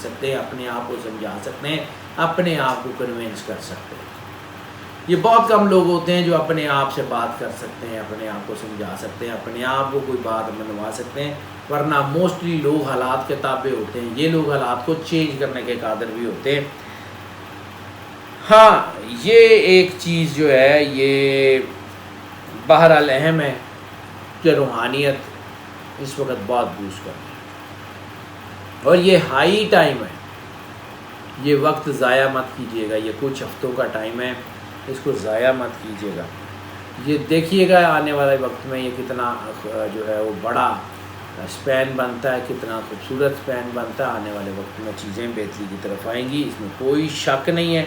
سکتے ہیں، اپنے آپ کو سمجھا سکتے ہیں، اپنے آپ کو کنونس کر سکتے ہیں۔ یہ بہت کم لوگ ہوتے ہیں جو اپنے آپ سے بات کر سکتے ہیں، اپنے آپ کو سمجھا سکتے ہیں، اپنے آپ کو کوئی بات منوا سکتے ہیں، ورنہ موسٹلی لوگ حالات کے تابع ہوتے ہیں۔ یہ لوگ حالات کو چینج کرنے کے قادر بھی ہوتے ہیں۔ ہاں یہ ایک چیز جو ہے یہ بہرحال اہم ہے کہ روحانیت اس وقت بہت بوسٹ کر رہی ہے، اور یہ ہائی ٹائم ہے، یہ وقت ضائع مت کیجیے گا، یہ کچھ ہفتوں کا ٹائم ہے، اس کو ضائع مت کیجیے گا۔ یہ دیکھیے گا آنے والے وقت میں یہ کتنا جو ہے وہ بڑا اسپین بنتا ہے، کتنا خوبصورت اسپین بنتا ہے۔ آنے والے وقت میں چیزیں بہتری کی طرف آئیں گی، اس میں کوئی شک نہیں ہے۔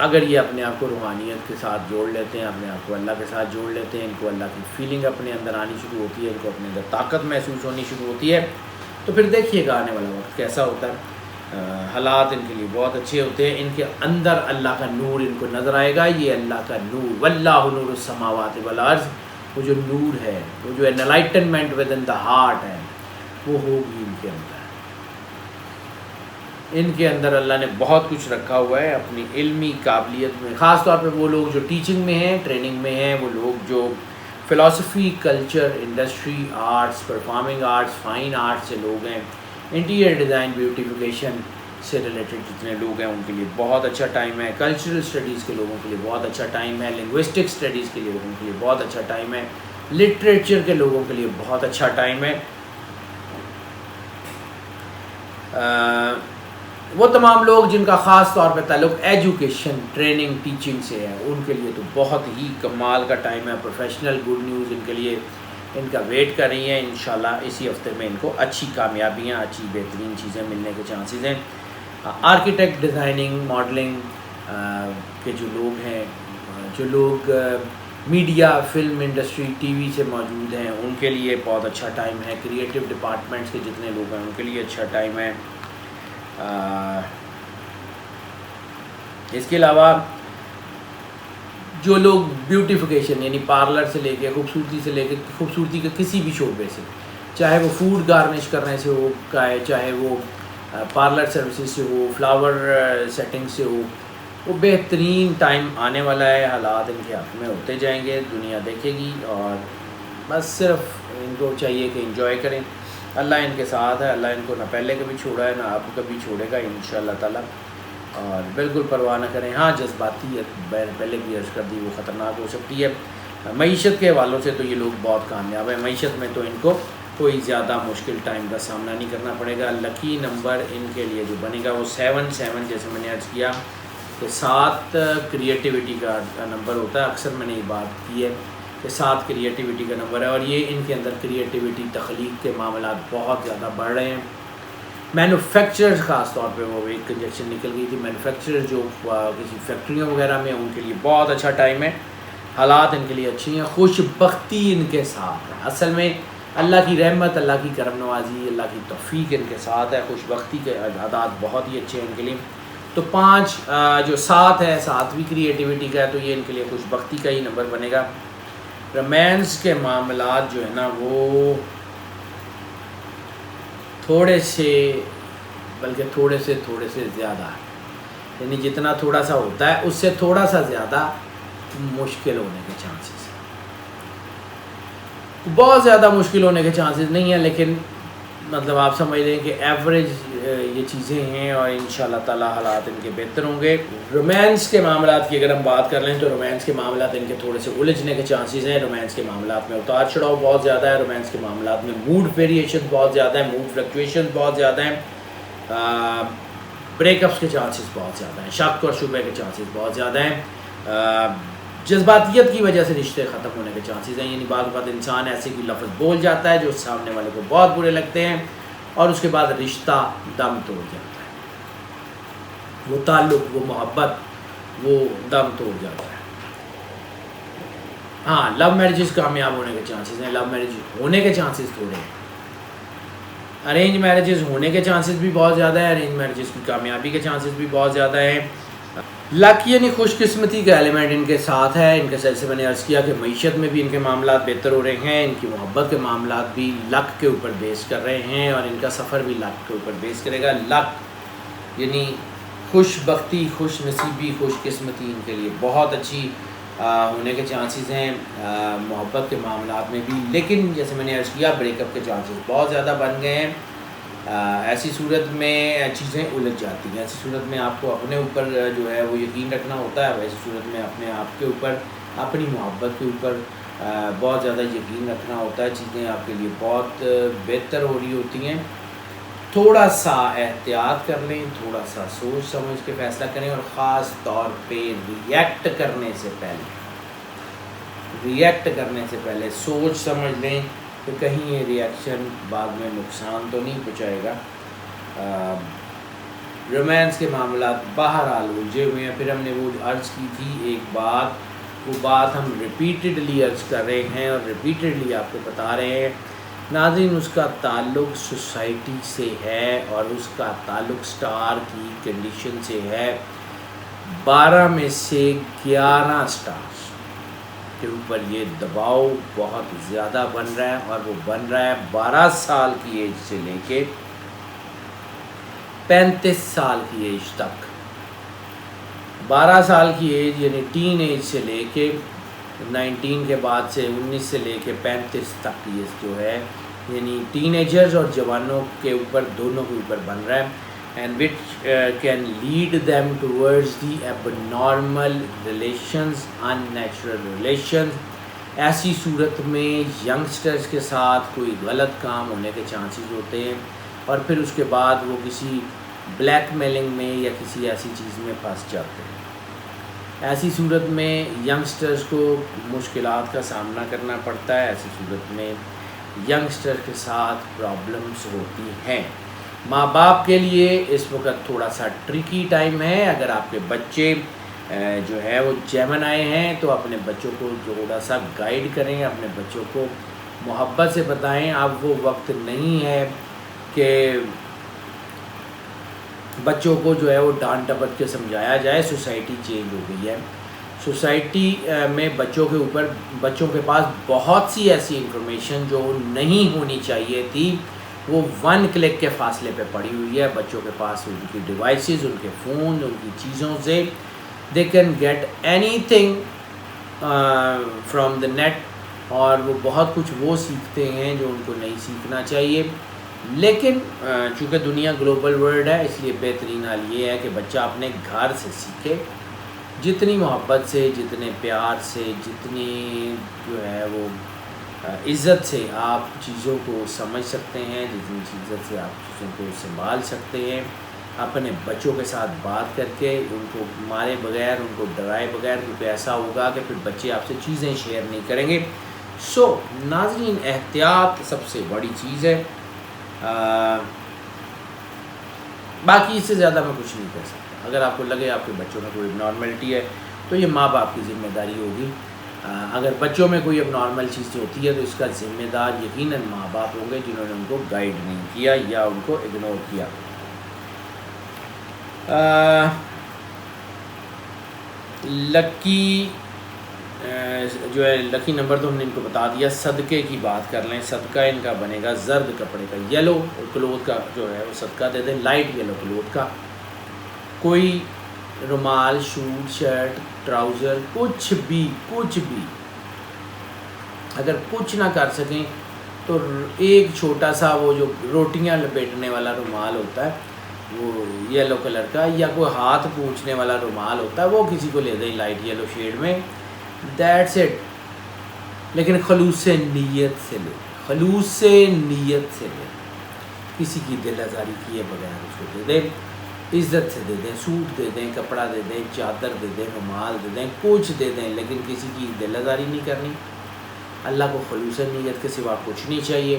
اگر یہ اپنے آپ کو روحانیت کے ساتھ جوڑ لیتے ہیں، اپنے آپ کو اللہ کے ساتھ جوڑ لیتے ہیں، ان کو اللہ کی فیلنگ اپنے اندر آنی شروع ہوتی ہے، ان کو اپنے اندر طاقت محسوس ہونی شروع ہوتی ہے، تو پھر دیکھیے گا آنے والا وقت کیسا ہوتا ہے۔ حالات ان کے لیے بہت اچھے ہوتے ہیں، ان کے اندر اللہ کا نور ان کو نظر آئے گا۔ یہ اللہ کا نور، واللہ نور السماوات والارض، وہ جو نور ہے، وہ جو enlightenment with in the heart ہے، وہ ہوگی ان کے اندر۔ ان کے اندر اللہ نے بہت کچھ رکھا ہوا ہے اپنی علمی قابلیت میں، خاص طور پہ وہ لوگ جو ٹیچنگ میں ہیں، ٹریننگ میں ہیں، وہ لوگ جو philosophy, culture, industry, arts, performing arts, fine arts سے لوگ ہیں، انٹیریئر ڈیزائن، بیوٹیفیکیشن سے ریلیٹڈ جتنے لوگ ہیں ان کے لیے بہت اچھا ٹائم ہے۔ کلچرل اسٹڈیز کے لوگوں کے لیے بہت اچھا ٹائم ہے، لنگوسٹک اسٹڈیز کے لوگوں کے لیے بہت اچھا ٹائم ہے، لٹریچر کے لوگوں کے لیے بہت اچھا ٹائم ہے۔ وہ تمام لوگ جن کا خاص طور پہ تعلق ایجوکیشن، ٹریننگ، ٹیچنگ سے ہے، ان کے لیے تو بہت ہی کمال کا ٹائم ہے۔ پروفیشنل گڈ نیوز ان کے لیے ان کا ویٹ کر رہی ہیں۔ انشاءاللہ اسی ہفتے میں ان کو اچھی کامیابیاں، اچھی بہترین چیزیں ملنے کے چانسز ہیں۔ آرکیٹیکٹ، ڈیزائننگ، ماڈلنگ کے جو لوگ ہیں، جو لوگ media, film industry, T V سے موجود ہیں، ان کے لیے بہت اچھا ٹائم ہے۔ کریٹیو ڈپارٹمنٹس کے جتنے لوگ ہیں ان کے لیے اچھا ٹائم ہے۔ اس کے علاوہ جو لوگ بیوٹیفیکیشن یعنی پارلر سے لے کے خوبصورتی سے لے کے خوبصورتی کے کسی بھی شعبے سے، چاہے وہ فوڈ گارنش کرنے سے ہو، چاہے وہ پارلر سروسز سے ہو، فلاور سیٹنگ سے ہو، وہ بہترین ٹائم آنے والا ہے۔ حالات ان کے حق میں ہوتے جائیں گے، دنیا دیکھے گی، اور بس صرف ان کو چاہیے کہ انجوائے کریں۔ اللہ ان کے ساتھ ہے، اللہ ان کو نہ پہلے کبھی چھوڑا ہے، نہ آپ کو کبھی چھوڑے گا انشاءاللہ تعالیٰ، اور بالکل پرواہ نہ کریں۔ ہاں جذباتیت پہلے بھی عرض کر دی وہ خطرناک ہو سکتی ہے۔ معیشت کے حوالوں سے تو یہ لوگ بہت کامیاب ہیں، معیشت میں تو ان کو کوئی زیادہ مشکل ٹائم کا سامنا نہیں کرنا پڑے گا۔ لکی نمبر ان کے لیے جو بنے گا وہ 7 جیسے میں نے عرض کیا کہ 7 کریٹیوٹی کا نمبر ہوتا ہے۔ اکثر میں نے یہ بات کی ہے کہ 7 کریٹیوٹی کا نمبر ہے، اور یہ ان کے اندر کریٹیوٹی، تخلیق کے معاملات بہت زیادہ بڑھ رہے ہیں۔ مینوفیکچررز خاص طور پہ وہ ایک کنجیکشن نکل گئی تھی، مینوفیکچررز جو کسی فیکٹریوں وغیرہ میں، ان کے لیے بہت اچھا ٹائم ہے۔ حالات ان کے لیے اچھی ہیں، خوش بختی ان کے ساتھ ہے۔ اصل میں اللہ کی رحمت، اللہ کی کرم نوازی، اللہ کی توفیق ان کے ساتھ ہے۔ خوش بختی کے عادات بہت ہی اچھے ہیں ان کے لیے۔ تو 5 جو 7 ہے، 7 بھی کریٹیوٹی کا ہے، تو یہ ان کے لیے خوش بختی کا ہی نمبر بنے گا۔ رومانس کے معاملات جو ہے نا وہ تھوڑے سے زیادہ ہے، یعنی جتنا تھوڑا سا ہوتا ہے اس سے تھوڑا سا زیادہ مشکل ہونے کے چانسز ہیں۔ بہت زیادہ مشکل ہونے کے چانسز نہیں ہیں، لیکن مطلب آپ سمجھ لیں کہ ایوریج یہ چیزیں ہیں، اور انشاءاللہ تعالیٰ حالات ان کے بہتر ہوں گے۔ رومانس کے معاملات کی اگر ہم بات کر لیں تو رومانس کے معاملات ان کے تھوڑے سے الجھنے کے چانسز ہیں۔ رومانس کے معاملات میں اتار چڑھاؤ بہت زیادہ ہے، رومانس کے معاملات میں موڈ ویریشن بہت زیادہ ہے، موڈ فلکچویشن بہت زیادہ ہیں، بریک اپس کے چانسز بہت زیادہ ہیں، شک اور شبہ کے چانسز بہت زیادہ ہیں، جذباتیت کی وجہ سے رشتے ختم ہونے کے چانسز ہیں، یعنی بعض اوقات انسان ایسے کوئی لفظ بول جاتا ہے جو سامنے والے کو بہت برے لگتے ہیں، اور اس کے بعد رشتہ دم توڑ جاتا ہے، وہ تعلق، وہ محبت، وہ دم توڑ جاتا ہے۔ ہاں لو میرجز کامیاب ہونے کے چانسز ہیں، لو میرج ہونے کے چانسز تھوڑے ہیں، ارینج میرجز ہونے کے چانسز بھی بہت زیادہ ہیں، ارینج میرجز کی کامیابی کے چانسز بھی بہت زیادہ ہیں۔ لک یعنی خوش قسمتی کا ایلیمنٹ ان کے ساتھ ہے. ان کے ساتھ سے میں نے عرض کیا کہ معیشت میں بھی ان کے معاملات بہتر ہو رہے ہیں. ان کی محبت کے معاملات بھی لک کے اوپر بیس کر رہے ہیں اور ان کا سفر بھی لک کے اوپر بیس کرے گا. لک یعنی خوش بختی, خوش نصیبی, خوش قسمتی ان کے لیے بہت اچھی ہونے کے چانسز ہیں محبت کے معاملات میں بھی. لیکن جیسے میں نے عرض کیا بریک اپ کے چانسز بہت زیادہ بن گئے ہیں. ایسی صورت میں چیزیں الجھ جاتی ہیں. ایسی صورت میں آپ کو اپنے اوپر جو ہے وہ یقین رکھنا ہوتا ہے. ایسی صورت میں اپنے آپ کے اوپر, اپنی محبت کے اوپر بہت زیادہ یقین رکھنا ہوتا ہے. چیزیں آپ کے لیے بہت بہتر ہو رہی ہوتی ہیں. تھوڑا سا احتیاط کر لیں, تھوڑا سا سوچ سمجھ کے فیصلہ کریں, اور خاص طور پہ ریئیکٹ کرنے سے پہلے سوچ سمجھ لیں کہ کہیں یہ ریئیکشن بعد میں نقصان تو نہیں پہنچائے گا. رومانس کے معاملات بہرحال الجھے ہوئے ہیں. پھر ہم نے وہ عرض کی تھی ایک بات, وہ بات ہم ریپیٹڈلی عرض کر رہے ہیں اور ریپیٹڈلی آپ کو بتا رہے ہیں ناظرین. اس کا تعلق سوسائٹی سے ہے اور اس کا تعلق سٹار کی کنڈیشن سے ہے. 12 میں سے 11 سٹارز کے اوپر یہ دباؤ بہت زیادہ بن رہا ہے, اور وہ بن رہا ہے 12 سال کی ایج سے لے کے 35 سال کی ایج تک. 12 سال کی ایج یعنی ٹین ایج سے لے کے 19 کے بعد سے 19 سے لے کے 35 تک یہ جو ہے یعنی ٹین ایجرز اور جوانوں کے اوپر, دونوں کے اوپر بن رہا ہے. and which can lead them towards the abnormal relations, unnatural relations. ایسی صورت میں ینگسٹرز کے ساتھ کوئی غلط کام ہونے کے چانسز ہوتے ہیں, اور پھر اس کے بعد وہ کسی بلیک میلنگ میں یا کسی ایسی چیز میں پھنس جاتے ہیں. ایسی صورت میں ینگسٹرز کو مشکلات کا سامنا کرنا پڑتا ہے. ایسی صورت میں ینگسٹر کے ساتھ پرابلمس ہوتی ہیں. ماں باپ کے لیے اس وقت تھوڑا سا ٹرکی ٹائم ہے. اگر آپ کے بچے جو ہے وہ جیمنائی ہیں تو اپنے بچوں کو تھوڑا سا گائیڈ کریں, اپنے بچوں کو محبت سے بتائیں. اب وہ وقت نہیں ہے کہ بچوں کو جو ہے وہ ڈانٹ ڈپٹ کے سمجھایا جائے. سوسائٹی چینج ہو گئی ہے. سوسائٹی میں بچوں کے پاس بہت سی ایسی انفارمیشن جو نہیں ہونی چاہیے تھی وہ 1 کلک کے فاصلے پہ پڑی ہوئی ہے. بچوں کے پاس ان کی ڈیوائسز, ان کے فون, ان کی چیزوں سے they can get anything from the net, اور وہ بہت کچھ وہ سیکھتے ہیں جو ان کو نہیں سیکھنا چاہیے. لیکن چونکہ دنیا گلوبل ورلڈ ہے, اس لیے بہترین حال یہ ہے کہ بچہ اپنے گھر سے سیکھے. جتنی محبت سے, جتنے پیار سے, جتنی جو ہے وہ عزت سے آپ چیزوں کو سمجھ سکتے ہیں, جتنی عزت سے آپ چیزوں کو سنبھال سکتے ہیں, اپنے بچوں کے ساتھ بات کر کے, ان کو مارے بغیر, ان کو ڈرائے بغیر, کیونکہ ایسا ہوگا کہ پھر بچے آپ سے چیزیں شیئر نہیں کریں گے. سو ناظرین, احتیاط سب سے بڑی چیز ہے. باقی اس سے زیادہ میں کچھ نہیں کہہ سکتا. اگر آپ کو لگے آپ کے بچوں میں کوئی نارملٹی ہے تو یہ ماں باپ کی ذمہ داری ہوگی. اگر بچوں میں کوئی اب نارمل چیز ہوتی ہے تو اس کا ذمہ دار یقیناً ماں باپ ہوں گے جنہوں نے ان کو گائیڈ نہیں کیا یا ان کو اگنور کیا. لکی جو ہے لکی نمبر تو ہم نے ان کو بتا دیا. صدقے کی بات کر لیں. صدقہ ان کا بنے گا زرد کپڑے کا, یلو کلوتھ کا جو ہے وہ صدقہ دے دیں, لائٹ یلو کلوتھ کا. کوئی رومال, شوٹ, شرٹ, ٹراؤزر, کچھ بھی اگر کچھ نہ کر سکیں تو ایک چھوٹا سا وہ جو روٹیاں لپیٹنے والا رومال ہوتا ہے وہ یلو کلر کا, یا کوئی ہاتھ پوچھنے والا رومال ہوتا ہے وہ کسی کو لے دیں لائٹ یلو شیڈ میں. That's it. لیکن خلوص سے نیت سے لے, کسی کی دل آزاری کیے بغیر اس کو دے دیں, عزت سے دے دیں. سوٹ دے دیں, کپڑا دے دیں, چادر دے دیں, رومال دے دیں, کچھ دے دیں, لیکن کسی کی دل آزاری نہیں کرنی. اللہ کو خلوص نیت کے سوا کچھ نہیں چاہیے.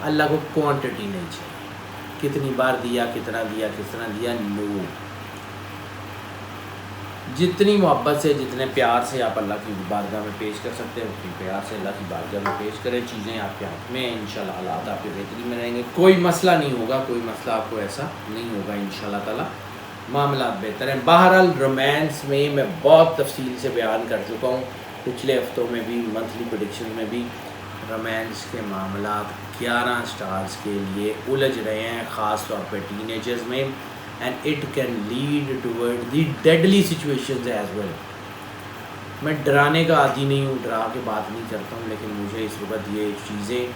اللہ کو کوانٹٹی نہیں چاہیے, کتنی بار دیا, کتنا دیا, کس طرح دیا, نو. جتنی محبت سے, جتنے پیار سے آپ اللہ کی بارگاہ میں پیش کر سکتے ہیں اتنی پیار سے اللہ کی بارگاہ میں پیش کریں. چیزیں آپ کے ہاتھ میں ہیں, انشاءاللہ حالات آپ کے بہتری میں رہیں گے. کوئی مسئلہ نہیں ہوگا, کوئی مسئلہ آپ کو ایسا نہیں ہوگا انشاءاللہ تعالی. معاملات بہتر ہیں. بہرحال رومانس میں میں بہت تفصیل سے بیان کر چکا ہوں پچھلے ہفتوں میں بھی, منتھلی پریڈکشن میں بھی. رومانس کے معاملات 11 سٹارز کے لیے الجھ رہے ہیں, خاص طور پہ ٹین ایجرز میں, and it can lead toward the deadly situations as well. میں ڈرانے کا عادی نہیں ہوں, ڈرا کے بات نہیں کرتا ہوں, لیکن مجھے اس وقت یہ چیزیں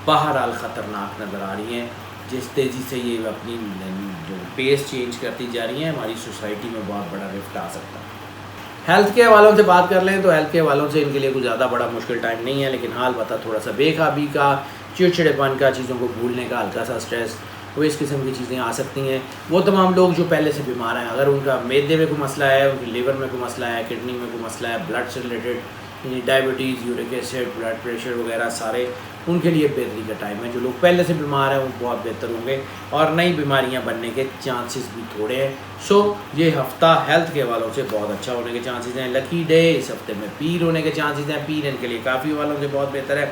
بہرحال خطرناک نظر آ رہی ہیں. جس تیزی سے یہ اپنی جو پیس چینج کرتی جا رہی ہیں, ہماری سوسائٹی میں بہت بڑا رفٹ آ سکتا ہے. ہیلتھ کے حوالوں سے بات کر لیں تو ہیلتھ کے حوالوں سے ان کے لیے کوئی زیادہ بڑا مشکل ٹائم نہیں ہے, لیکن حال بتا تھوڑا سا بے قابی کا, چڑچڑے پن کا, چیزوں کو بھولنے کا, ہلکا سا اسٹریس, وہ اس قسم کی چیزیں آ سکتی ہیں. وہ تمام لوگ جو پہلے سے بیمار ہیں, اگر ان کا معدے میں کوئی مسئلہ ہے, ان کی لیور میں کوئی مسئلہ ہے, کڈنی میں کوئی مسئلہ ہے, بلڈ سے ریلیٹڈ, یعنی diabetes, uric acid, blood pressure وغیرہ, سارے ان کے لیے بہتری کا ٹائم ہے. جو لوگ پہلے سے بیمار ہیں وہ بہت بہتر ہوں گے, اور نئی بیماریاں بننے کے چانسز بھی تھوڑے ہیں. سو یہ ہفتہ ہیلتھ کے حوالوں سے بہت اچھا ہونے کے چانسز ہیں. لکی ڈے, اس ہفتے میں پیر ہونے کے چانسز ہیں. پیر ان کے لیے کافی حوالوں سے بہت بہتر ہے.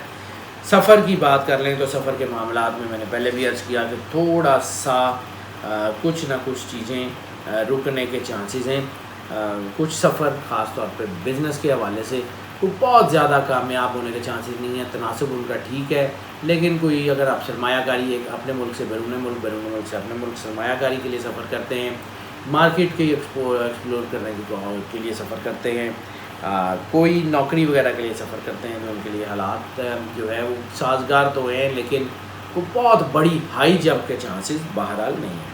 سفر کی بات کر لیں تو سفر کے معاملات میں نے پہلے بھی عرض کیا کہ تھوڑا سا کچھ نہ کچھ چیزیں رکنے کے چانسز ہیں. کچھ سفر خاص طور پہ بزنس کے حوالے سے کوئی بہت زیادہ کامیاب ہونے کے چانسز نہیں ہیں. تناسب ان کا ٹھیک ہے, لیکن کوئی اگر آپ سرمایہ کاری ایک اپنے ملک سے بیرون ملک, بیرون ملک سے اپنے ملک سرمایہ کاری کے لیے سفر کرتے ہیں, مارکیٹ کے ایکسپلور کرنے کے لیے سفر کرتے ہیں, کوئی نوکری وغیرہ کے لیے سفر کرتے ہیں, تو ان کے لیے حالات جو ہے وہ سازگار تو ہیں, لیکن وہ بہت بڑی ہائی جمپ کے چانسز بہرحال نہیں ہیں.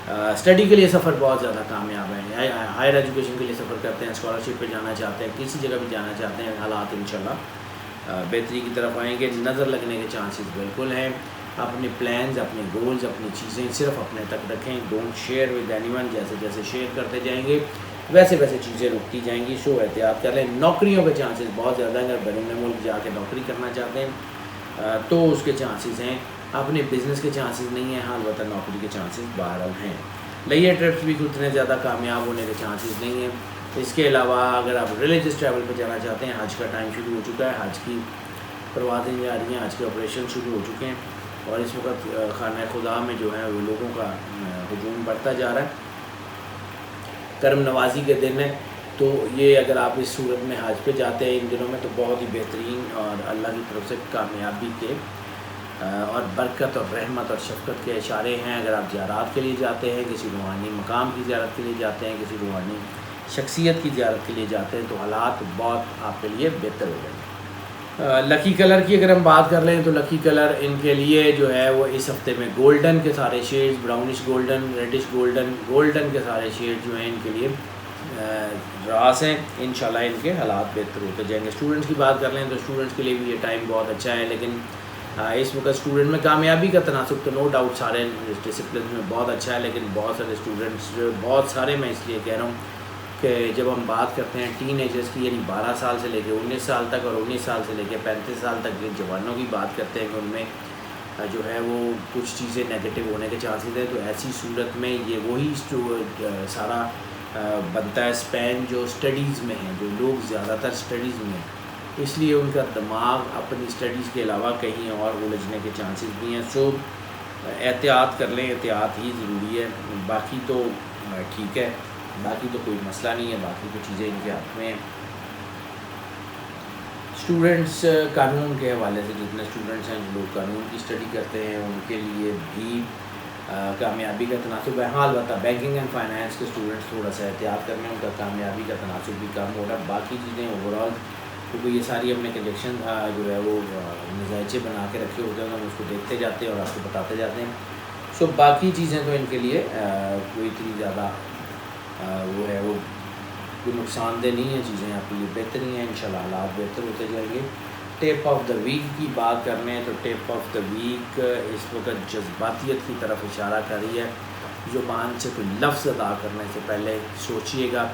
اسٹڈی کے لیے سفر بہت زیادہ کامیاب ہے. ہائر ایجوکیشن کے لیے سفر کرتے ہیں, اسکالرشپ پہ جانا چاہتے ہیں, کسی جگہ بھی جانا چاہتے ہیں, حالات انشاءاللہ بہتری کی طرف آئیں گے. نظر لگنے کے چانسز بالکل ہیں. اپنے پلانز, اپنے گولز, اپنی چیزیں صرف اپنے تک رکھیں. Don't share with any one. جیسے جیسے شیئر کرتے جائیں گے ویسے ویسے چیزیں رکتی جائیں گی. سو احتیاط کر لیں. نوکریوں کے چانسز بہت زیادہ ہیں. اگر بیرون ملک جا کے نوکری کرنا چاہتے ہیں تو اس کے چانسز ہیں. اپنے بزنس کے چانسز نہیں ہیں, حال وطن نوکری کے چانسز بہرحال ہیں. لیہ ٹرپس بھی اتنے زیادہ کامیاب ہونے کے چانسز نہیں ہیں. اس کے علاوہ اگر آپ ریلیجس ٹریول پہ جانا چاہتے ہیں, حج کا ٹائم شروع ہو چکا ہے, حج کی پروازیں جا رہی ہیں, حج کے آپریشن شروع ہو چکے ہیں, اور اس وقت خانہ خدا میں جو ہے وہ لوگوں کا ہجوم بڑھتا جا رہا ہے. کرم نوازی کے دن ہے, تو یہ اگر آپ اس صورت میں حج پہ جاتے ہیں ان دنوں میں تو بہت ہی بہترین اور اللہ کی طرف سے کامیابی کے اور برکت اور رحمت اور شفقت کے اشارے ہیں. اگر آپ زیارات کے لیے جاتے ہیں, کسی روحانی مقام کی زیارت کے لیے جاتے ہیں, کسی روحانی شخصیت کی زیارت کے لیے جاتے ہیں, تو حالات بہت آپ کے لیے بہتر ہو جائیں گے. لکی کلر کی اگر ہم بات کر لیں تو لکی کلر ان کے لیے جو ہے وہ اس ہفتے میں گولڈن کے سارے sheds, brownish golden, reddish golden, golden کے سارے شیڈ جو ہیں ان کے لیے راس ہیں. انشاءاللہ ان کے حالات بہتر ہوتے جائیں گے. اسٹوڈنٹس کی بات کر لیں تو اسٹوڈنٹس کے لیے بھی یہ ٹائم بہت اچھا ہے, لیکن اس وقت اسٹوڈنٹ میں کامیابی کا تناسب تو نو ڈاؤٹ سارے ڈسپلن میں بہت اچھا ہے, لیکن بہت سارے اسٹوڈنٹس بہت سارے, میں اس لیے کہہ رہا ہوں کہ جب ہم بات کرتے ہیں ٹین ایجرز کی, یعنی 12 سال سے لے کے 19 سال تک اور 19 سال سے لے کے 35 سال تک کے جوانوں کی بات کرتے ہیں کہ ان میں جو ہے وہ کچھ چیزیں نیگیٹو ہونے کے چانسز ہیں, تو ایسی صورت میں یہ وہی سارا بنتا ہے اسپین جو اسٹڈیز میں ہیں, جو لوگ زیادہ تر اسٹڈیز میں ہیں, اس لیے ان کا دماغ اپنی اسٹڈیز کے علاوہ کہیں اور الجھنے کے چانسز بھی ہیں. سو احتیاط کر لیں, احتیاط ہی ضروری ہے. باقی تو ٹھیک ہے, باقی تو کوئی مسئلہ نہیں ہے, باقی تو چیزیں ان کے ہاتھ میں ہیں. اسٹوڈنٹس قانون کے حوالے سے جتنے اسٹوڈنٹس ہیں جو لوگ قانون کی اسٹڈی کرتے ہیں ان کے لیے بھی کامیابی کا تناسب ہے. حال بتا بینکنگ اینڈ فائنانس کے اسٹوڈنٹس تھوڑا سا احتیاط کرنے, ان کا کامیابی کا تناسب بھی کم ہو رہا ہے. باقی چیزیں اوور آل کیونکہ یہ ساری ہم نے کنجیکشن جو ہے وہ نظائچے بنا کے رکھے ہوتے ہیں, ہم اس کو دیکھتے جاتے ہیں اور آپ کو بتاتے جاتے ہیں. سو باقی چیزیں تو ان کے لیے کوئی اتنی زیادہ وہ ہے وہ کوئی نقصان دہ نہیں ہے. چیزیں آپ کے لیے بہتری ہیں, انشاءاللہ حالات بہتر ہوتے جائیں گے. ٹیپ آف دا ویک کی بات کرنے ہیں تو ٹیپ آف دا ویک اس وقت جذباتیت کی طرف اشارہ کر رہی ہے. زبان سے کوئی لفظ ادا کرنے سے پہلے سوچئے گا,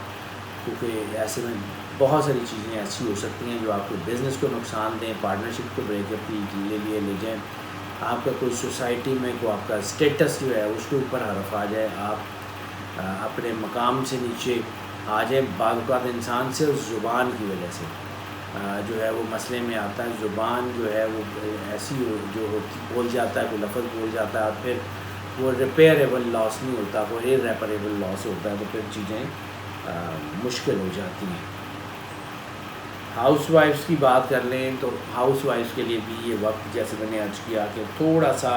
کیونکہ ایسے میں بہت ساری چیزیں ایسی ہو سکتی ہیں جو آپ کے بزنس کو نقصان دیں, پارٹنرشپ کو بریک اپ کے لیے لے جائیں, آپ کا کوئی سوسائٹی میں کوئی آپ کا اسٹیٹس جو ہے اس کے اوپر حرف آ جائے, آپ اپنے مقام سے نیچے آ جائیں. بعض اوقات انسان سے اس زبان کی وجہ سے جو ہے وہ مسئلے میں آتا ہے. زبان جو ہے وہ ایسی جو بول جاتا ہے, کوئی لفظ بول جاتا ہے, پھر وہ ریپیریبل لاس نہیں ہوتا، وہ irreparable لاس ہوتا ہے، تو پھر چیزیں مشکل ہو جاتی ہیں۔ ہاؤس وائفس کی بات کر لیں تو ہاؤس وائفس کے لیے بھی یہ وقت، جیسے میں نے عرض کیا کہ تھوڑا سا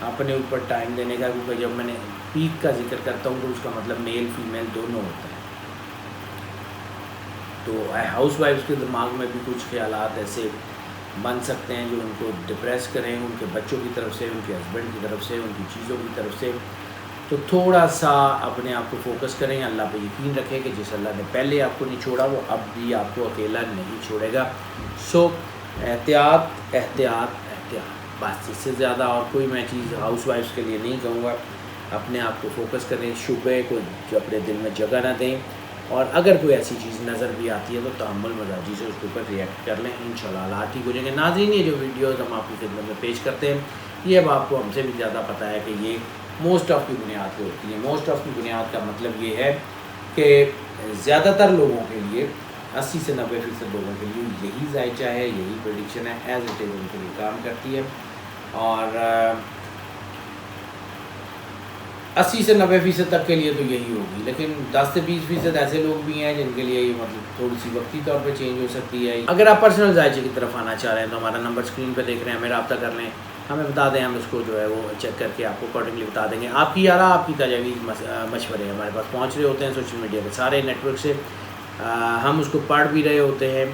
اپنے اوپر ٹائم دینے کا، کیونکہ جب میں نے پیک کا ذکر کرتا ہوں تو اس کا مطلب میل فیمیل دونوں ہوتا ہے۔ تو ہاؤس وائفس کے دماغ میں بھی کچھ خیالات ایسے بن سکتے ہیں جو ان کو ڈپریس کریں، ان کے بچوں کی طرف سے، ان کے ہسبینڈ کی طرف سے، ان کی چیزوں کی طرف سے۔ تو تھوڑا سا اپنے آپ کو فوکس کریں، اللہ پہ یقین رکھیں کہ جس اللہ نے پہلے آپ کو نہیں چھوڑا وہ اب بھی آپ کو اکیلا نہیں چھوڑے گا۔ سو احتیاط احتیاط احتیاط، بس اس سے زیادہ اور کوئی میں چیز ہاؤس وائفس کے لیے نہیں کہوں گا۔ اپنے آپ کو فوکس کریں، شبہ کو جو اپنے دل میں جگہ نہ دیں، اور اگر کوئی ایسی چیز نظر بھی آتی ہے تو تحمل مزاجی سے اس کے اوپر ریئیکٹ کر لیں، انشاءاللہ حالات ٹھیک ہو جائیں گے۔ ناظرین، یہ جو ویڈیوز ہم آپ کی خدمت میں پیش کرتے ہیں، یہ اب آپ کو ہم سے بھی زیادہ پتہ ہے کہ یہ موسٹ آف کی بنیاد پہ ہوتی ہے۔ موسٹ آف کی بنیاد کا مطلب یہ ہے کہ زیادہ تر لوگوں کے لیے 80 سے 90% لوگوں کے لیے یہی ذائچہ ہے، یہی پریڈکشن ہے، ایز اٹ از ان کے لیے کام کرتی ہے۔ اور 80 سے 90% تک کے لیے تو یہی ہوگی، لیکن 10 سے 20% ایسے لوگ بھی ہیں جن کے لیے یہ مطلب تھوڑی سی وقتی طور پہ چینج ہو سکتی ہے۔ اگر آپ پرسنل ذائچے کی طرف آنا چاہ رہے ہیں تو ہمارا نمبر اسکرین پہ دیکھ رہے ہیں، ہمیں رابطہ کر لیں، ہمیں بتا دیں، ہم اس کو جو ہے وہ چیک کر کے آپ کو اکارڈنگلی بتا دیں گے۔ آپ کی آراء، آپ کی تجاویز، مشورے ہمارے پاس پہنچ رہے ہوتے ہیں سوشل میڈیا کے سارے نیٹ ورک سے، ہم اس کو پڑھ بھی رہے ہوتے ہیں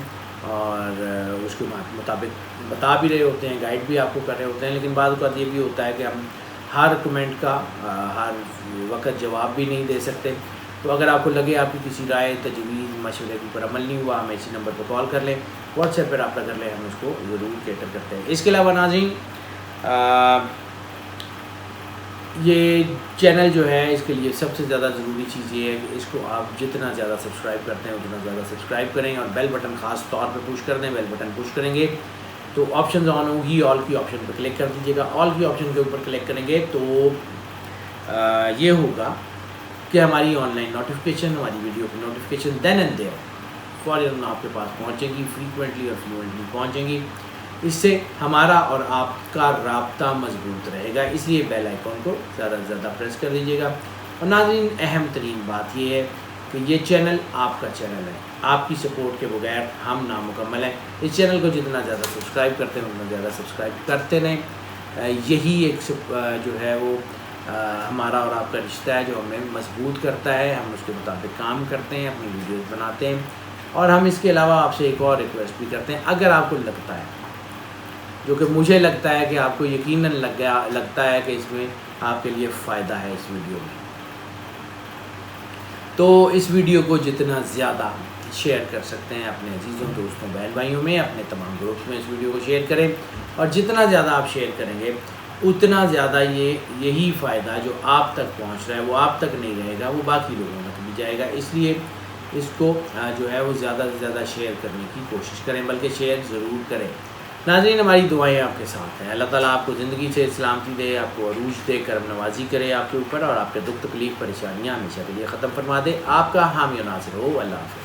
اور اس کے مطابق بتا بھی رہے ہوتے ہیں، گائیڈ بھی آپ کو کر رہے ہوتے ہیں، لیکن بعض اوقات یہ بھی ہوتا ہے کہ ہم ہر کمنٹ کا ہر وقت جواب بھی نہیں دے سکتے۔ تو اگر آپ کو لگے آپ کی کسی رائے، تجویز، مشورے کے اوپر عمل نہیں ہوا، ہمیں اسی نمبر پر کال کر لیں، واٹس ایپ پہ رابطہ کر لیں، ہم اس کو ضرور کیٹر کرتے ہیں۔ اس کے علاوہ ناظرین، یہ چینل جو ہے اس کے لیے سب سے زیادہ ضروری چیز یہ ہے کہ اس کو آپ جتنا زیادہ سبسکرائب کرتے ہیں اتنا زیادہ سبسکرائب کریں، اور بیل بٹن خاص طور پہ پوش کر دیں۔ بیل بٹن پوش کریں گے تو آپشنز آن ہوگی، آل کی آپشن پہ کلک کر دیجیے گا۔ آل کی آپشن کے اوپر کلک کریں گے تو یہ ہوگا کہ ہماری آن لائن نوٹیفیکیشن، ہماری ویڈیو کی نوٹیفیکیشن دین اینڈ دیئر فوراً آپ کے پاس پہنچیں گی، فریکوینٹلی اور فلوئنٹلی پہنچیں گی۔ اس سے ہمارا اور آپ کا رابطہ مضبوط رہے گا، اس لیے بیل آئیکن کو زیادہ سے زیادہ پریس کر دیجیے گا۔ اور ناظرین، اہم ترین بات یہ ہے کہ یہ چینل آپ کا چینل ہے، آپ کی سپورٹ کے بغیر ہم نامکمل ہیں۔ اس چینل کو جتنا زیادہ سبسکرائب کرتے ہیں اتنا زیادہ سبسکرائب کرتے رہیں، یہی ایک جو ہے وہ ہمارا اور آپ کا رشتہ ہے جو ہمیں مضبوط کرتا ہے۔ ہم اس کے مطابق کام کرتے ہیں، اپنی ویڈیوز بناتے ہیں، اور ہم اس کے علاوہ آپ سے ایک اور ریکویسٹ بھی کرتے ہیں، اگر آپ کو لگتا ہے، جو کہ مجھے لگتا ہے کہ آپ کو یقیناً لگتا ہے کہ اس میں آپ کے لیے فائدہ ہے اس ویڈیو میں، تو اس ویڈیو کو جتنا زیادہ شیئر کر سکتے ہیں اپنے عزیزوں، دوستوں، بہن بھائیوں میں، اپنے تمام گروپس میں اس ویڈیو کو شیئر کریں، اور جتنا زیادہ آپ شیئر کریں گے اتنا زیادہ یہی فائدہ جو آپ تک پہنچ رہا ہے وہ آپ تک نہیں رہے گا، وہ باقی لوگوں تک بھی جائے گا۔ اس لیے اس کو جو ہے وہ زیادہ سے زیادہ شیئر کرنے کی کوشش کریں، بلکہ شیئر ضرور کریں۔ ناظرین، ہماری دعائیں آپ کے ساتھ ہیں، اللہ تعالیٰ آپ کو زندگی سے سلامتی دے، آپ کو عروج دے، کرم نوازی کرے آپ کے اوپر، اور آپ کے دکھ تکلیف پریشانیاں ہمیشہ کے لیے ختم فرما دے۔ آپ کا حامی و ناصر ہو، اللہ حافظ۔